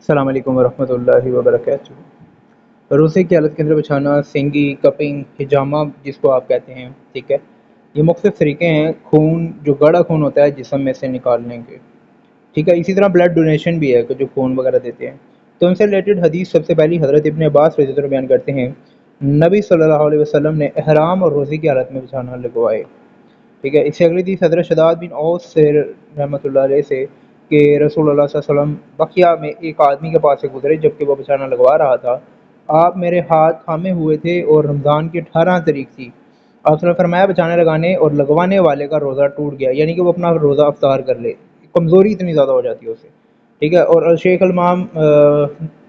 السلام علیکم ورحمۃ اللہ وبرکاتہ۔ روزے کی حالت کے اندر بچھانا، سینگی، کپنگ، ہجامہ جس کو آپ کہتے ہیں، ٹھیک ہے، یہ مختلف طریقے ہیں خون جو گاڑھا خون ہوتا ہے جسم میں سے نکالنے کے، ٹھیک ہے۔ اسی طرح بلڈ ڈونیشن بھی ہے کہ جو خون وغیرہ دیتے ہیں۔ تو ان سے ریلیٹڈ حدیث سب سے پہلی حضرت ابن عباس رضی اللہ عنہ بیان کرتے ہیں، نبی صلی اللہ علیہ وسلم نے احرام اور روزے کی حالت میں بچھانا لگوائے، ٹھیک ہے۔ اس سے اگلی حدیث حضرت شداد بن اوس سے رحمۃ اللہ علیہ سے کہ رسول اللہ صلی اللہ علیہ وسلم بقیہ میں ایک آدمی کے پاس سے گزرے جبکہ وہ بچھانا لگوا رہا تھا، آپ میرے ہاتھ تھامے ہوئے تھے اور رمضان کی 18 تاریخ تھی۔ آپ نے فرمایا بچانے لگانے اور لگوانے والے کا روزہ ٹوٹ گیا، یعنی کہ وہ اپنا روزہ افطار کر لے، کمزوری اتنی زیادہ ہو جاتی ہے اسے، ٹھیک ہے۔ اور شیخ الامام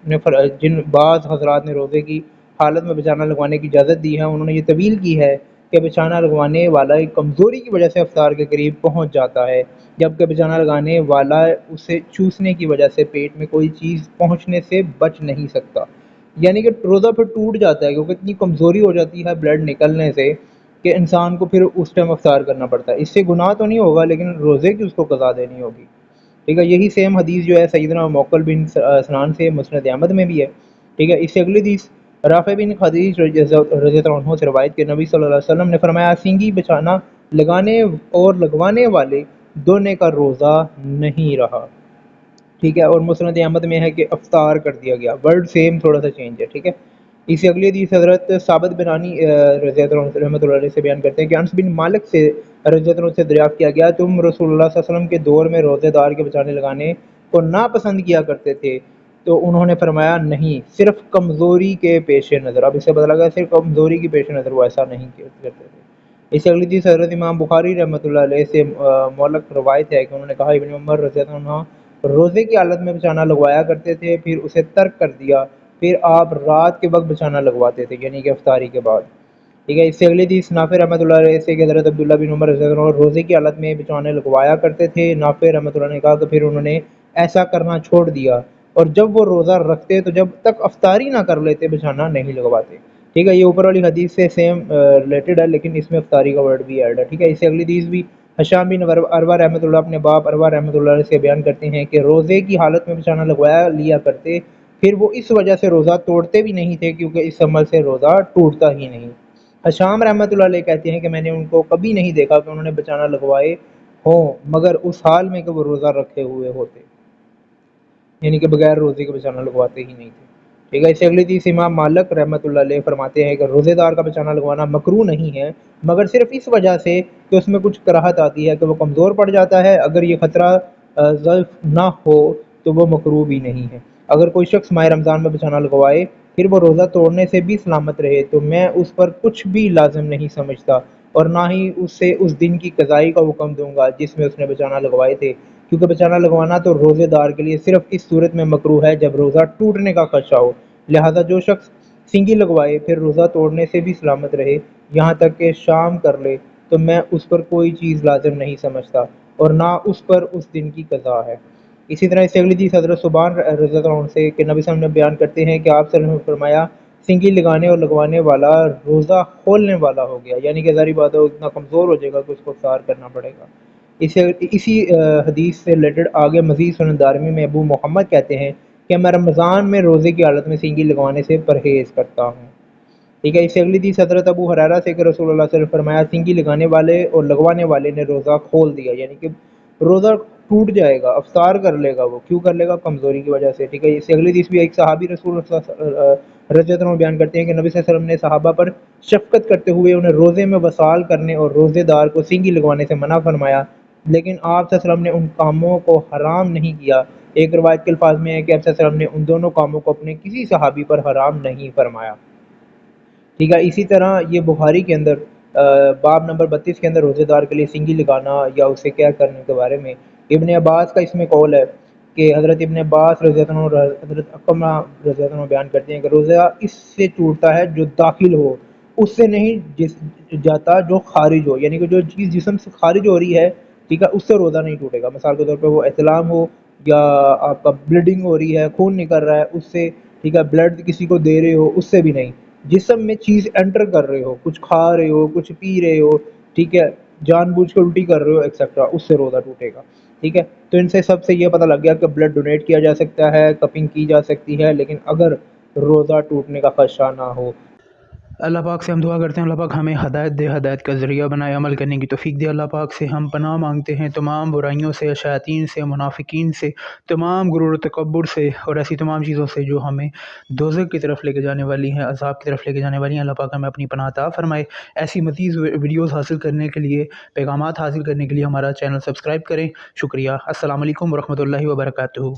نے جن بعض حضرات نے روزے کی حالت میں بچانا لگوانے کی اجازت دی ہے، انہوں نے یہ طویل کی ہے کہ بچانا لگوانے والا ایک کمزوری کی وجہ سے افطار کے قریب پہنچ جاتا ہے، جبکہ بچانا لگانے والا اسے چوسنے کی وجہ سے پیٹ میں کوئی چیز پہنچنے سے بچ نہیں سکتا، یعنی کہ روزہ پھر ٹوٹ جاتا ہے کیونکہ اتنی کمزوری ہو جاتی ہے بلڈ نکلنے سے کہ انسان کو پھر اس ٹائم افطار کرنا پڑتا ہے۔ اس سے گناہ تو نہیں ہوگا لیکن روزے کی اس کو قضا دینی ہوگی، ٹھیک ہے۔ یہی سیم حدیث جو ہے سیدنا موکل بن سنان سے مسند احمد میں بھی ہے، ٹھیک ہے۔ اس سے اگلی حدیث رافع بن خدیج رضی اللہ عنہ سے روایت کہ نبی صلی اللہ علیہ وسلم نے فرمایا، سینگی بچانا لگانے اور لگوانے والے دونوں کا روزہ نہیں رہا، ٹھیک ہے۔ اور مسند احمد میں ہے کہ افطار کر دیا گیا، ورڈ سیم تھوڑا سا چینج ہے، ٹھیک ہے۔ اس سے اگلی حدیث حضرت ثابت بنانی رضی اللہ عنہ رحمۃ اللہ علیہ سے بیان کرتے ہیں کہ انس بن مالک سے رضی اللہ عنہ سے دریافت کیا گیا، تم رسول اللہ صلی اللہ علیہ وسلم کے دور میں روزے دار کے بچانے لگانے کو ناپسند کیا کرتے تھے؟ تو انہوں نے فرمایا نہیں، صرف کمزوری کے پیش نظر۔ اب اس سے پتہ لگا صرف کمزوری کے پیش نظر وہ ایسا نہیں کرتے تھے۔ اس سے اگلی حدیث حضرت امام بخاری رحمۃ اللہ علیہ سے معلق روایت ہے کہ انہوں نے کہا ابن عمر رضی اللہ عنہ روزے کی حالت میں بچانا لگوایا کرتے تھے، پھر اسے ترک کر دیا، پھر آپ رات کے وقت بچانا لگواتے تھے، یعنی کہ افطاری کے بعد، ٹھیک ہے۔ اس سے اگلی حدیث نافع رحمۃ اللہ علیہ سے کہ حضرت عبداللہ بن عمر رضی اللہ عنہ روزے کی حالت میں بچانے لگوایا کرتے تھے۔ نافع رحمۃ اللہ نے کہا کہ پھر انہوں نے ایسا کرنا چھوڑ دیا، اور جب وہ روزہ رکھتے تو جب تک افطاری نہ کر لیتے بچانا نہیں لگواتے، ٹھیک ہے۔ یہ اوپر والی حدیث سے سیم ریلیٹڈ ہے لیکن اس میں افطاری کا ورڈ بھی ایڈ ہے، ٹھیک ہے۔ اس سے اگلی حدیث بھی حشام بن عروہ رحمۃ اللہ اپنے باپ عروہ رحمۃ اللہ علیہ سے بیان کرتے ہیں کہ روزے کی حالت میں بچانا لگوایا لیا کرتے، پھر وہ اس وجہ سے روزہ توڑتے بھی نہیں تھے کیونکہ اس عمل سے روزہ ٹوٹتا ہی نہیں۔ حشام رحمۃ اللہ علیہ کہتے ہیں کہ میں نے ان کو کبھی نہیں دیکھا کہ انہوں نے بچانا لگوائے ہوں مگر اس حال میں کہ وہ روزہ رکھے ہوئے ہوتے، یعنی کہ بغیر روزے کے بچانا لگواتے ہی نہیں تھے، ٹھیک ہے۔ اس سے اگلی حدیث امام مالک رحمۃ اللہ علیہ فرماتے ہیں کہ روزے دار کا بچانا لگوانا مکروہ نہیں ہے مگر صرف اس وجہ سے کہ اس میں کچھ کراہت آتی ہے کہ وہ کمزور پڑ جاتا ہے، اگر یہ خطرہ ضعف نہ ہو تو وہ مکروہ بھی نہیں ہے۔ اگر کوئی شخص ماہ رمضان میں بچانا لگوائے پھر وہ روزہ توڑنے سے بھی سلامت رہے تو میں اس پر کچھ بھی لازم نہیں سمجھتا، اور نہ ہی اس سے اس دن کی قضائی کا حکم دوں گا جس میں اس نے بچانا لگوائے تھے، کیونکہ بچانا لگوانا تو روزے دار کے لیے صرف اس صورت میں مکروہ ہے جب روزہ ٹوٹنے کا خدشہ ہو، لہذا جو شخص سینگی لگوائے پھر روزہ توڑنے سے بھی سلامت رہے یہاں تک کہ شام کر لے تو میں اس پر کوئی چیز لازم نہیں سمجھتا، اور نہ اس پر اس دن کی قضا ہے۔ اسی طرح اس سے اگلی حدیث حضرت سبحان رضی اللہ عنہ سے کہ نبی صلی اللہ علیہ وسلم نے بیان کرتے ہیں کہ آپ صلی اللہ علیہ وسلم نے فرمایا، سینگی لگانے اور لگوانے والا روزہ کھولنے والا ہو گیا، یعنی کہ ظاہری بات ہے وہ اتنا کمزور ہو جائے گا کہ اس کو افطار کرنا پڑے گا۔ اسی حدیث سے ریلیٹڈ آگے مزید سنن دارمی میں ابو محمد کہتے ہیں کہ میں رمضان میں روزے کی حالت میں سینگی لگوانے سے پرہیز کرتا ہوں، ٹھیک ہے۔ اس سے اگلی حدیث حضرت ابو ہریرہ سے کہ رسول اللہ صلی اللہ علیہ وسلم نے فرمایا، سینگی لگانے والے اور لگوانے والے نے روزہ کھول دیا، یعنی کہ روزہ ٹوٹ جائے گا، افطار کر لے گا، وہ کیوں کر لے گا؟ کمزوری کی وجہ سے، ٹھیک ہے۔ اس سے اگلی حدیث بھی ایک صحابی رسول اللہ صلی اللہ علیہ وسلم رضی اللہ عنہ بیان کرتے ہیں کہ نبی صلی اللہ علیہ وسلم نے صحابہ پر شفقت کرتے ہوئے انہیں روزے میں وصال کرنے اور روزے دار کو سینگی لگوانے سے منع فرمایا، لیکن آپ صلی اللہ علیہ وسلم نے ان کاموں کو حرام نہیں کیا۔ ایک روایت کے الفاظ میں ہے کہ آپ صلی اللہ علیہ وسلم نے ان دونوں کاموں کو اپنے کسی صحابی پر حرام نہیں فرمایا، ٹھیک ہے۔ اسی طرح یہ بخاری کے اندر باب نمبر 32 کے اندر روزے دار کے لیے سینگی لگانا یا اسے کیا کرنے کے بارے میں ابن عباس کا اس میں قول ہے کہ حضرت ابن عباس رضی اللہ عنہ اور حضرت اقمہ رضی اللہ عنہ بیان کرتے ہیں کہ روزہ اس سے ٹوٹتا ہے جو داخل ہو، اس سے نہیں جاتا جو خارج ہو، یعنی کہ جو چیز جسم سے خارج ہو رہی ہے، ٹھیک ہے، اس سے روزہ نہیں ٹوٹے گا۔ مثال کے طور پہ وہ احتلام ہو یا آپ کا بلیڈنگ ہو رہی ہے، خون نکل رہا ہے، اس سے، ٹھیک ہے، بلڈ کسی کو دے رہے ہو، اس سے بھی نہیں، جسم میں چیز انٹر کر رہے ہو، کچھ کھا رہے ہو، کچھ پی رہے ہو، ٹھیک ہے، جان بوجھ کے الٹی کر رہے ہو ایکسیٹرا، اس سے روزہ ٹوٹے گا، ٹھیک ہے، تو ان سے سب سے یہ پتہ لگ گیا کہ بلڈ ڈونیٹ کیا جا سکتا ہے، کپنگ کی جا سکتی ہے، لیکن اگر روزہ ٹوٹنے کا خدشہ نہ ہو۔ اللہ پاک سے ہم دعا کرتے ہیں اللہ پاک ہمیں ہدایت دے، ہدایت کا ذریعہ بنائے، عمل کرنے کی توفیق دے۔ اللہ پاک سے ہم پناہ مانگتے ہیں تمام برائیوں سے، شیاطین سے، منافقین سے، تمام غرور و تکبر سے اور ایسی تمام چیزوں سے جو ہمیں دوزخ کی طرف لے کے جانے والی ہیں، عذاب کی طرف لے کے جانے والی ہیں۔ اللہ پاک ہمیں اپنی پناہ عطا فرمائے۔ ایسی مزید ویڈیوز حاصل کرنے کے لیے، پیغامات حاصل کرنے کے لیے ہمارا چینل سبسکرائب کریں۔ شکریہ۔ السلام علیکم ورحمۃ اللہ وبرکاتہ۔